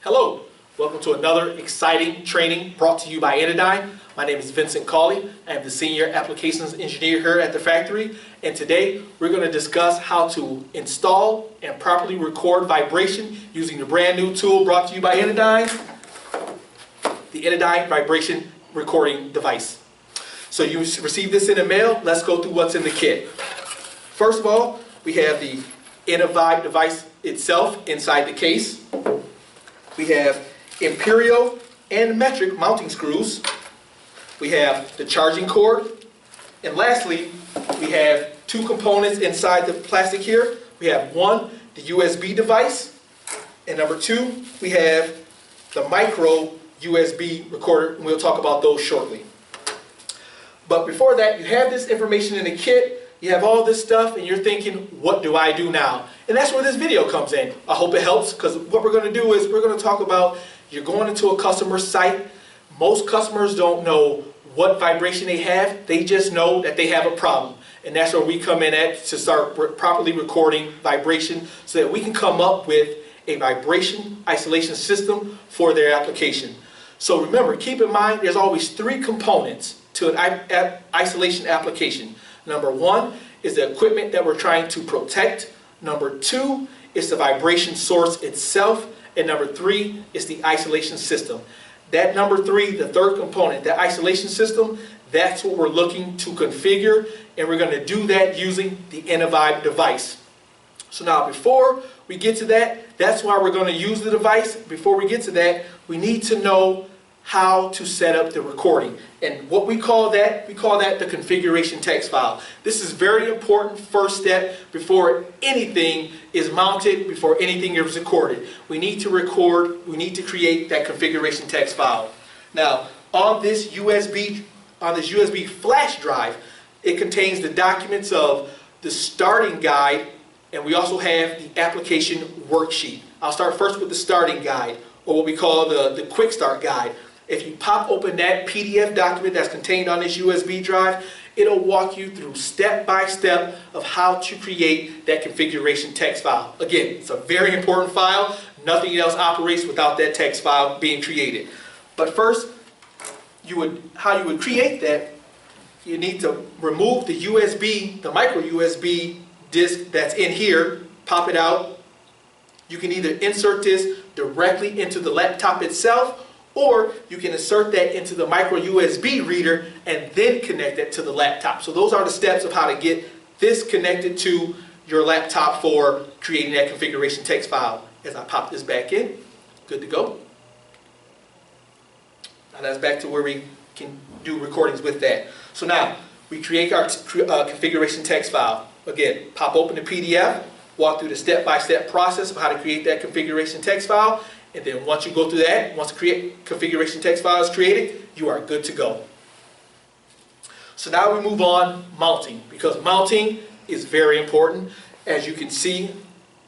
Hello, welcome to another exciting training brought to you by Enidine. My name is Vincent Cawley. I am the Senior Applications Engineer here at the factory, and today we're going to discuss how to install and properly record vibration using the brand new tool brought to you by Enidine, the Enidine Vibration Recording Device. So you received this in the mail. Let's go through what's in the kit. First of all, we have the ENI-VIBE device itself inside the case. We have imperial and metric mounting screws. We have the charging cord. And lastly, we have two components inside the plastic here. We have one, the USB device. And number two, we have the micro USB recorder. And we'll talk about those shortly. But before that, you have this information in the kit. You have all this stuff and you're thinking, what do I do now? And that's where this video comes in. I hope it helps, because what we're going to do is we're going to talk about, you're going into a customer site. Most customers don't know what vibration they have. They just know that they have a problem. And that's where we come in at to start properly recording vibration so that we can come up with a vibration isolation system for their application. So remember, keep in mind, there's always three components to an isolation application. Number one is the equipment that we're trying to protect. Number two is the vibration source itself. And number three is the isolation system. That number three, the third component, the isolation system, that's what we're looking to configure. And we're going to do that using the ENI-VIBE device. So now before we get to that, that's why we're going to use the device. Before we get to that, we need to know how to set up the recording. And what we call that the configuration text file. This is very important first step before anything is mounted, before anything is recorded. We need to record, we need to create that configuration text file. Now, on this USB flash drive, it contains the documents of the starting guide, and we also have the application worksheet. I'll start first with the starting guide, or what we call the quick start guide. If you pop open that PDF document that's contained on this USB drive, it'll walk you through step by step of how to create that configuration text file. Again, it's a very important file. Nothing else operates without that text file being created. But first, how you would create that, you need to remove the USB, the micro USB disk that's in here, pop it out. You can either insert this directly into the laptop itself, or you can insert that into the micro USB reader and then connect it to the laptop. So those are the steps of how to get this connected to your laptop for creating that configuration text file. As I pop this back in, good to go. Now that's back to where we can do recordings with that. So now we create our configuration text file. Again, pop open the PDF, walk through the step-by-step process of how to create that configuration text file. And then once you go through that, once the configuration text file is created, you are good to go. So now we move on mounting, because mounting is very important. As you can see,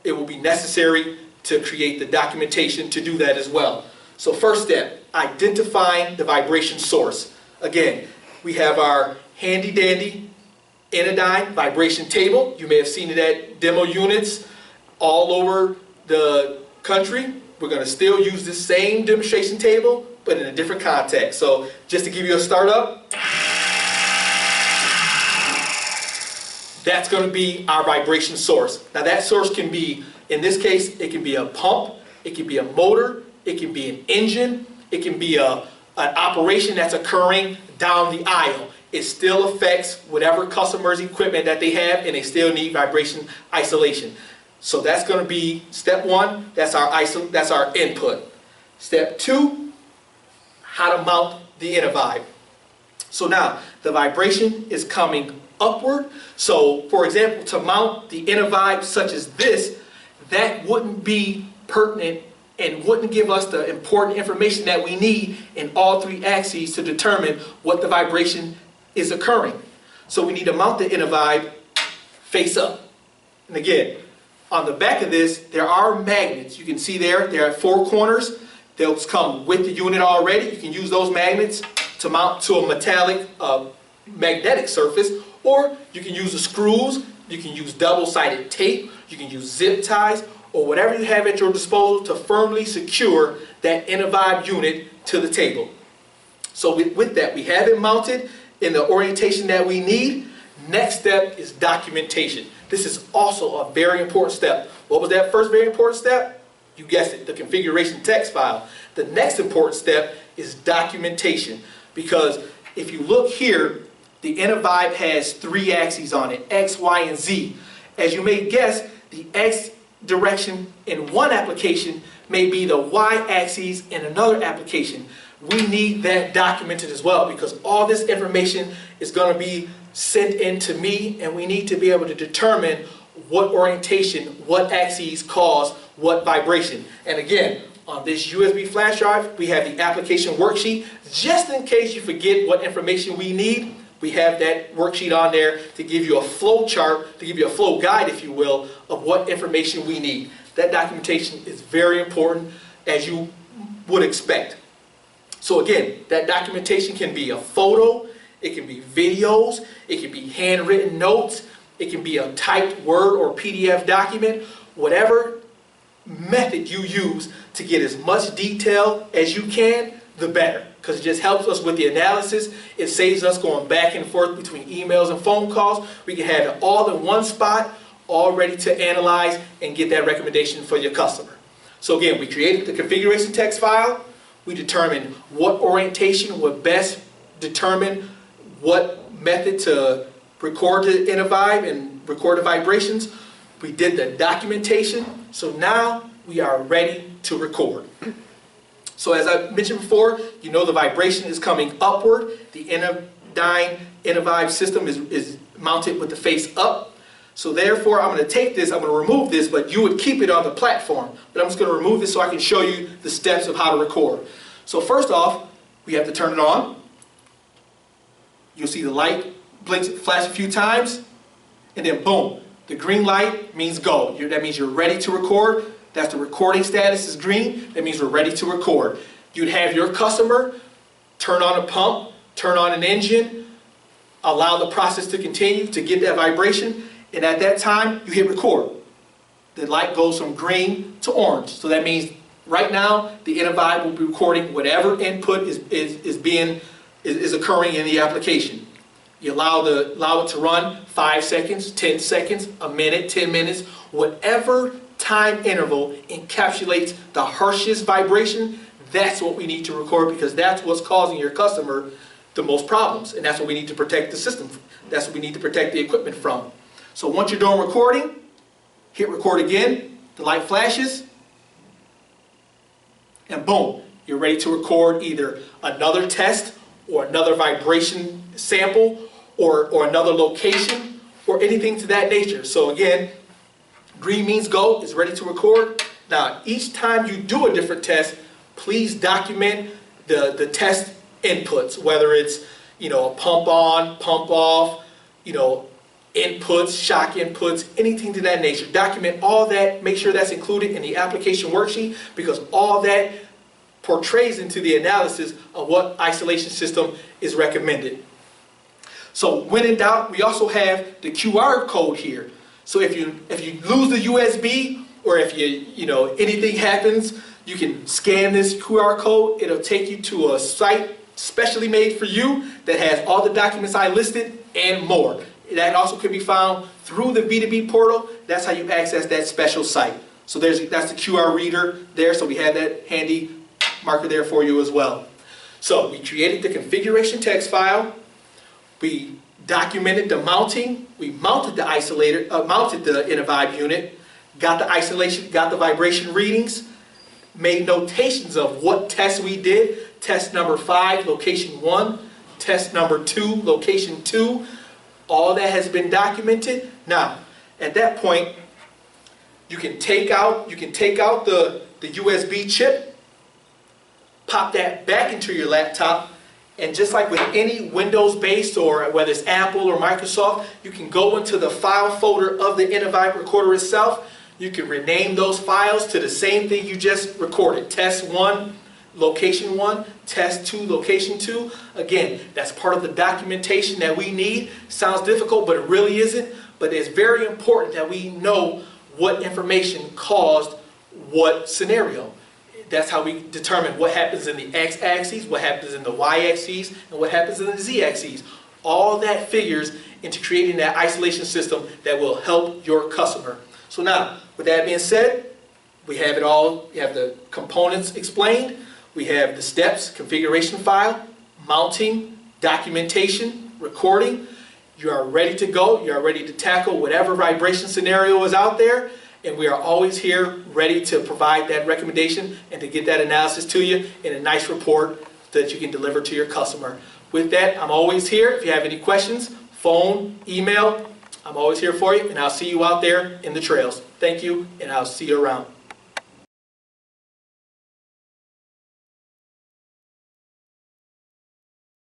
it will be necessary to create the documentation to do that as well. So first step, identifying the vibration source. Again, we have our handy dandy Enidine vibration table. You may have seen it at demo units all over the country. We're going to still use the same demonstration table, but in a different context. So just to give you a startup, that's going to be our vibration source. Now that source can be, in this case, it can be a pump, it can be a motor, it can be an engine, it can be an operation that's occurring down the aisle. It still affects whatever customer's equipment that they have, and they still need vibration isolation. So that's going to be step one. That's our input. Step two, how to mount the ENI-VIBE. So now the vibration is coming upward. So for example, to mount the ENI-VIBE such as this, that wouldn't be pertinent and wouldn't give us the important information that we need in all three axes to determine what the vibration is occurring. So we need to mount the ENI-VIBE face up. And again, on the back of this, there are magnets. You can see there are 4 corners. They'll come with the unit already. You can use those magnets to mount to a metallic magnetic surface, or you can use the screws, you can use double-sided tape, you can use zip ties, or whatever you have at your disposal to firmly secure that ENI-VIBE unit to the table. So with that, we have it mounted in the orientation that we need. Next step is documentation. This is also a very important step. What was that first very important step? You guessed it, the configuration text file. The next important step is documentation, because if you look here, the ENI-VIBE has 3 axes on it, X, Y, and Z. As you may guess, the X direction in one application may be the Y axis in another application. We need that documented as well, because all this information is going to be sent in to me, and we need to be able to determine what orientation, what axes cause what vibration. And again, on this USB flash drive, we have the application worksheet. Just in case you forget what information we need, we have that worksheet on there to give you a flow chart, to give you a flow guide, if you will, of what information we need. That documentation is very important, as you would expect. So again, that documentation can be a photo, it can be videos, it can be handwritten notes, it can be a typed Word or PDF document, whatever method you use to get as much detail as you can, the better. Because it just helps us with the analysis. It saves us going back and forth between emails and phone calls. We can have it all in one spot, all ready to analyze and get that recommendation for your customer. So again, we created the configuration text file. We determined what orientation would best determine what method to record the ENI-VIBE and record the vibrations. We did the documentation. So now we are ready to record. So as I mentioned before, you know the vibration is coming upward. The Enidine ENI-VIBE system is mounted with the face up. So therefore, I'm going to take this, I'm going to remove this, but you would keep it on the platform. But I'm just going to remove this so I can show you the steps of how to record. So first off, we have to turn it on. You'll see the light blinks, flash a few times, and then boom, the green light means go. That means you're ready to record. That's the recording status is green. That means we're ready to record. You'd have your customer turn on a pump, turn on an engine, allow the process to continue to get that vibration, and at that time, you hit record. The light goes from green to orange. So that means right now, the ENI-VIBE will be recording whatever input is occurring in the application. You allow it to run 5 seconds, 10 seconds, a minute, 10 minutes, whatever time interval encapsulates the harshest vibration. That's what we need to record, because that's what's causing your customer the most problems, and that's what we need to protect the system. That's what we need to protect the equipment from. So once you're done recording, hit record again, the light flashes, and boom, you're ready to record either another test or another vibration sample or another location or anything to that nature. So again, green means go, it's ready to record. Now, each time you do a different test, please document the test inputs, whether it's, a pump on, pump off, inputs, shock inputs, anything to that nature. Document all that, make sure that's included in the application worksheet, because all that portrays into the analysis of what isolation system is recommended. So when in doubt, we also have the QR code here. So if you lose the USB, or if anything happens, you can scan this QR code. It'll take you to a site specially made for you that has all the documents I listed and more. That also can be found through the B2B portal. That's how you access that special site. So that's the QR reader there. So we have that handy marker there for you as well. So we created the configuration text file. We documented the mounting. We mounted the isolator, mounted the ENI-VIBE unit, got the isolation, got the vibration readings, made notations of what tests we did. Test number 5, location 1. Test number 2, location 2. All that has been documented. Now, at that point, you can take out the USB chip, pop that back into your laptop, and just like with any Windows-based, or whether it's Apple or Microsoft, you can go into the file folder of the ENI-VIBE recorder itself. You can rename those files to the same thing you just recorded. Test 1, location 1, test 2, location 2. Again, that's part of the documentation that we need. Sounds difficult, but it really isn't. But it's very important that we know what information caused what scenario. That's how we determine what happens in the x-axis, what happens in the y-axis, and what happens in the z-axis. All that figures into creating that isolation system that will help your customer. So now, with that being said, we have it all. We have the components explained. We have the steps, configuration file, mounting, documentation, recording. You are ready to go. You are ready to tackle whatever vibration scenario is out there. And we are always here ready to provide that recommendation and to get that analysis to you in a nice report that you can deliver to your customer. With that, I'm always here. If you have any questions, phone, email, I'm always here for you. And I'll see you out there in the trails. Thank you, and I'll see you around.